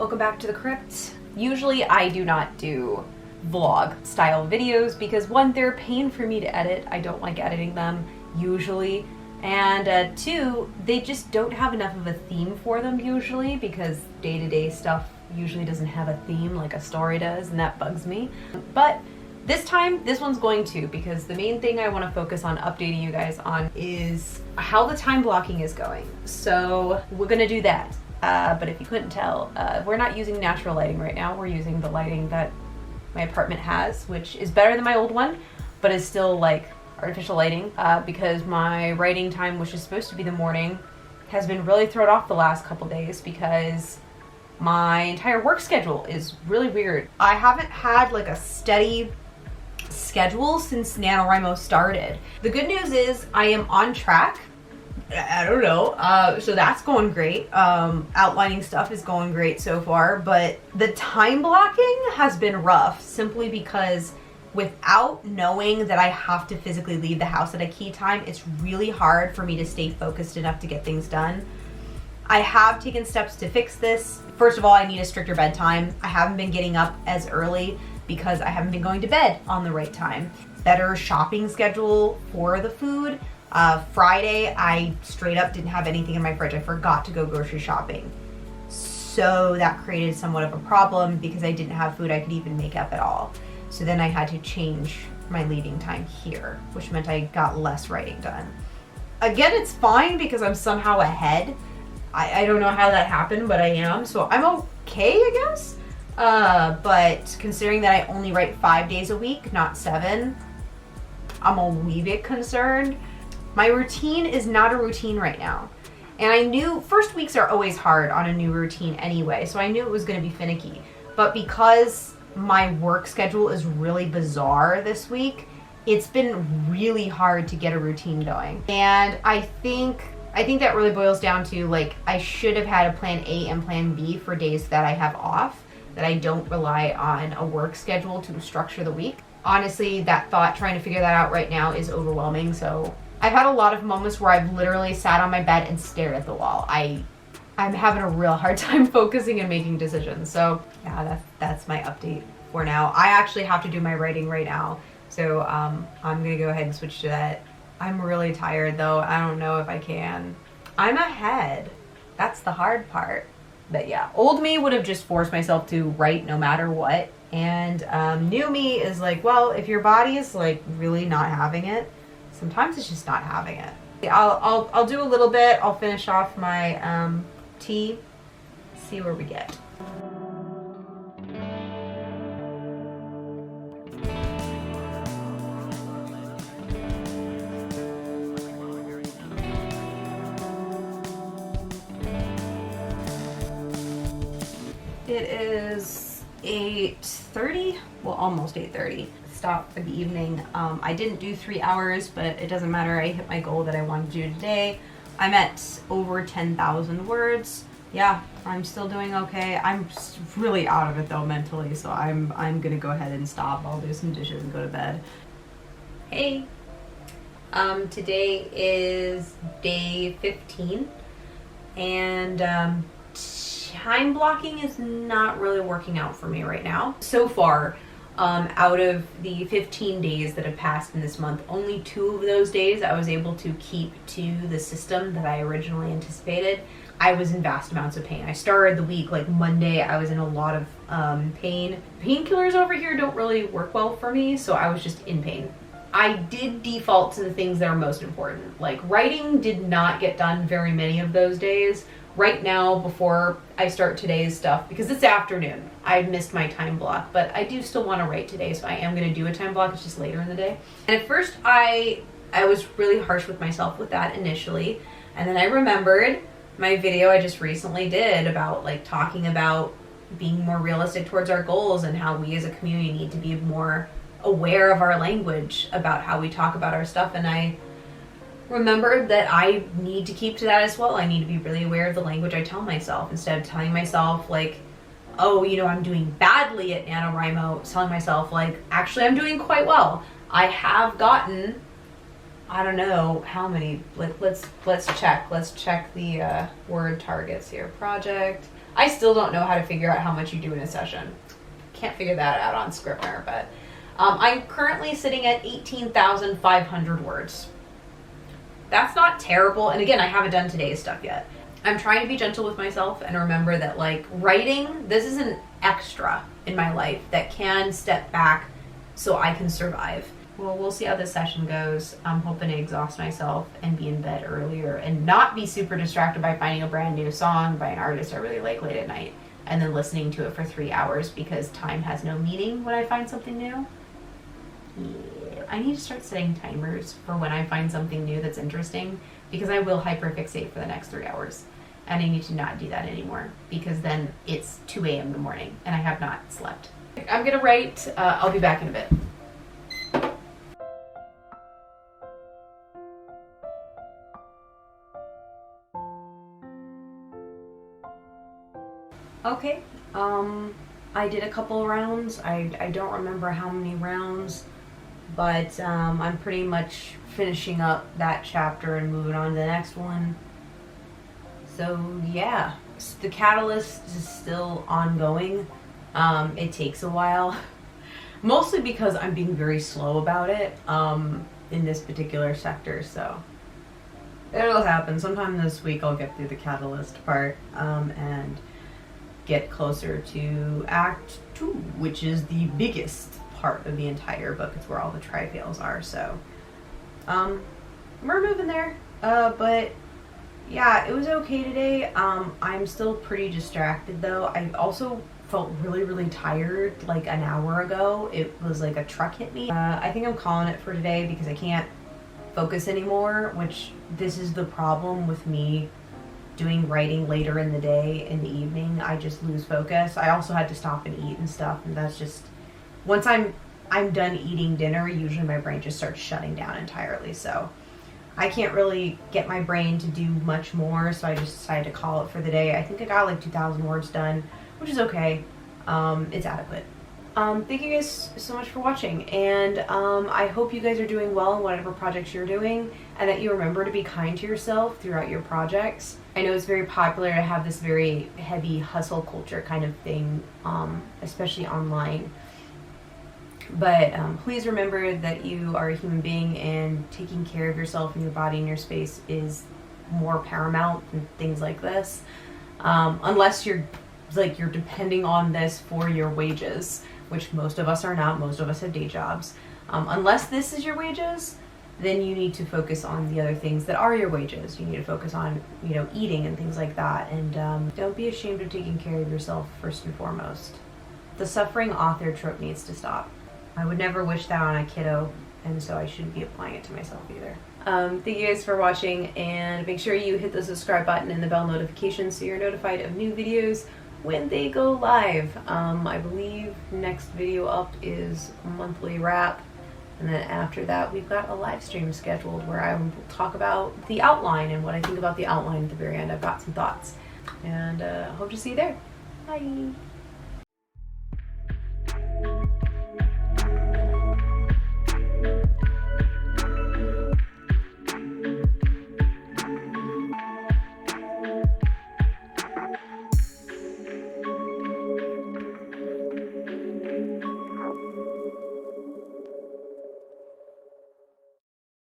welcome back to the crypt. Usually I do not do vlog style videos because one, they're a pain for me to edit. I don't like editing them usually. And two, they just don't have enough of a theme for them usually because day-to-day stuff usually doesn't have a theme like a story does, and that bugs me. But this time, this one's going to, because the main thing I want to focus on updating you guys on is how the time blocking is going. So we're going to do that. But if you couldn't tell, we're not using natural lighting right now. We're using the lighting that my apartment has, which is better than my old one, but is still like artificial lighting because my writing time, which is supposed to be the morning, has been really thrown off the last couple days because my entire work schedule is really weird. I haven't had like a steady schedule since NaNoWriMo started. The good news is I am on track. I don't know, so that's going great. Outlining stuff is going great so far, but the time blocking has been rough simply because without knowing that I have to physically leave the house at a key time, it's really hard for me to stay focused enough to get things done. I have taken steps to fix this. First of all, I need a stricter bedtime. I haven't been getting up as early because I haven't been going to bed on the right time. Better shopping schedule for the food. Friday, I straight up didn't have anything in my fridge. I forgot to go grocery shopping. So that created somewhat of a problem because I didn't have food I could even make up at all. So then I had to change my leaving time here, which meant I got less writing done. Again, it's fine because I'm somehow ahead. I don't know how that happened, but I am. So I'm okay, I guess. But considering that I only write 5 days a week, not 7, I'm a wee bit concerned. My routine is not a routine right now. And I knew first weeks are always hard on a new routine anyway, so I knew it was going to be finicky. But because my work schedule is really bizarre this week, it's been really hard to get a routine going. And I think that really boils down to, like, I should have had a plan A and plan B for days that I have off, that I don't rely on a work schedule to structure the week. Honestly, that thought, trying to figure that out right now is overwhelming. So I've had a lot of moments where I've literally sat on my bed and stared at the wall. I'm having a real hard time focusing and making decisions. So yeah, that's my update for now. I actually have to do my writing right now. So I'm gonna go ahead and switch to that. I'm really tired though. I don't know if I can. I'm ahead. That's the hard part. But yeah, old me would have just forced myself to write no matter what. And new me is like, well, if your body is like really not having it, sometimes it's just not having it. I'll do a little bit. I'll finish off my tea, see where we get. It is 8:30, well, almost 8:30. Stop for the evening. I didn't do 3 hours, but it doesn't matter. I hit my goal that I wanted to do today. I'm at over 10,000 words. Yeah, I'm still doing okay. I'm really out of it though mentally, so I'm gonna go ahead and stop. I'll do some dishes and go to bed. Hey, today is day 15, and time blocking is not really working out for me right now. So far, out of the 15 days that have passed in this month, only 2 of those days I was able to keep to the system that I originally anticipated. I was in vast amounts of pain. I started the week, like Monday, I was in a lot of pain. Painkillers over here don't really work well for me, so I was just in pain. I did default to the things that are most important. Like writing did not get done very many of those days. Right now, before I start today's stuff, because it's afternoon, I missed my time block, but I do still want to write today, so I am going to do a time block. It's just later in the day. And at first, I was really harsh with myself with that initially, and then I remembered my video I just recently did about like talking about being more realistic towards our goals and how we as a community need to be more aware of our language about how we talk about our stuff, and I remembered that I need to keep to that as well. I need to be really aware of the language I tell myself instead of telling myself like, oh, you know, I'm doing badly at NaNoWriMo, telling myself like, actually I'm doing quite well. I have gotten, I don't know how many, let's check the word targets here. Project, I still don't know how to figure out how much you do in a session. Can't figure that out on Scrivener, but I'm currently sitting at 18,500 words. That's not terrible. And again, I haven't done today's stuff yet. I'm trying to be gentle with myself and remember that, like, writing, this is an extra in my life that can step back so I can survive. Well, we'll see how this session goes. I'm hoping to exhaust myself and be in bed earlier and not be super distracted by finding a brand new song by an artist I really like late at night and then listening to it for 3 hours because time has no meaning when I find something new. Yeah, I need to start setting timers for when I find something new that's interesting because I will hyperfixate for the next 3 hours. And I need to not do that anymore because then it's 2 a.m. in the morning and I have not slept. I'm gonna write, I'll be back in a bit. Okay, I did a couple rounds. I don't remember how many rounds, but I'm pretty much finishing up that chapter and moving on to the next one. So yeah, the catalyst is still ongoing. It takes a while, mostly because I'm being very slow about it in this particular sector, so it'll happen. Sometime this week I'll get through the catalyst part and get closer to Act 2, which is the biggest part of the entire book. It's where all the tri-fails are, so we're moving there, but yeah, it was okay today. I'm still pretty distracted though. I also felt really tired like an hour ago. It was like a truck hit me. I think I'm calling it for today because I can't focus anymore, which this is the problem with me doing writing later in the day, in the evening. I just lose focus. I also had to stop and eat and stuff, and that's just, once I'm done eating dinner, usually my brain just starts shutting down entirely, so I can't really get my brain to do much more, so I just decided to call it for the day. I think I got like 2,000 words done, which is okay. It's adequate. Thank you guys so much for watching, and I hope you guys are doing well in whatever projects you're doing, and that you remember to be kind to yourself throughout your projects. I know it's very popular to have this very heavy hustle culture kind of thing, especially online. But please remember that you are a human being, and taking care of yourself and your body and your space is more paramount than things like this. Unless you're depending on this for your wages, which most of us are not. Most of us have day jobs. Unless this is your wages, then you need to focus on the other things that are your wages. You need to focus on, eating and things like that. And don't be ashamed of taking care of yourself first and foremost. The suffering author trope needs to stop. I would never wish that on a kiddo, and so I shouldn't be applying it to myself either. Thank you guys for watching, and make sure you hit the subscribe button and the bell notification so you're notified of new videos when they go live. I believe next video up is monthly wrap, and then after that we've got a live stream scheduled where I will talk about the outline and what I think about the outline at the very end. I've got some thoughts, and hope to see you there. Bye!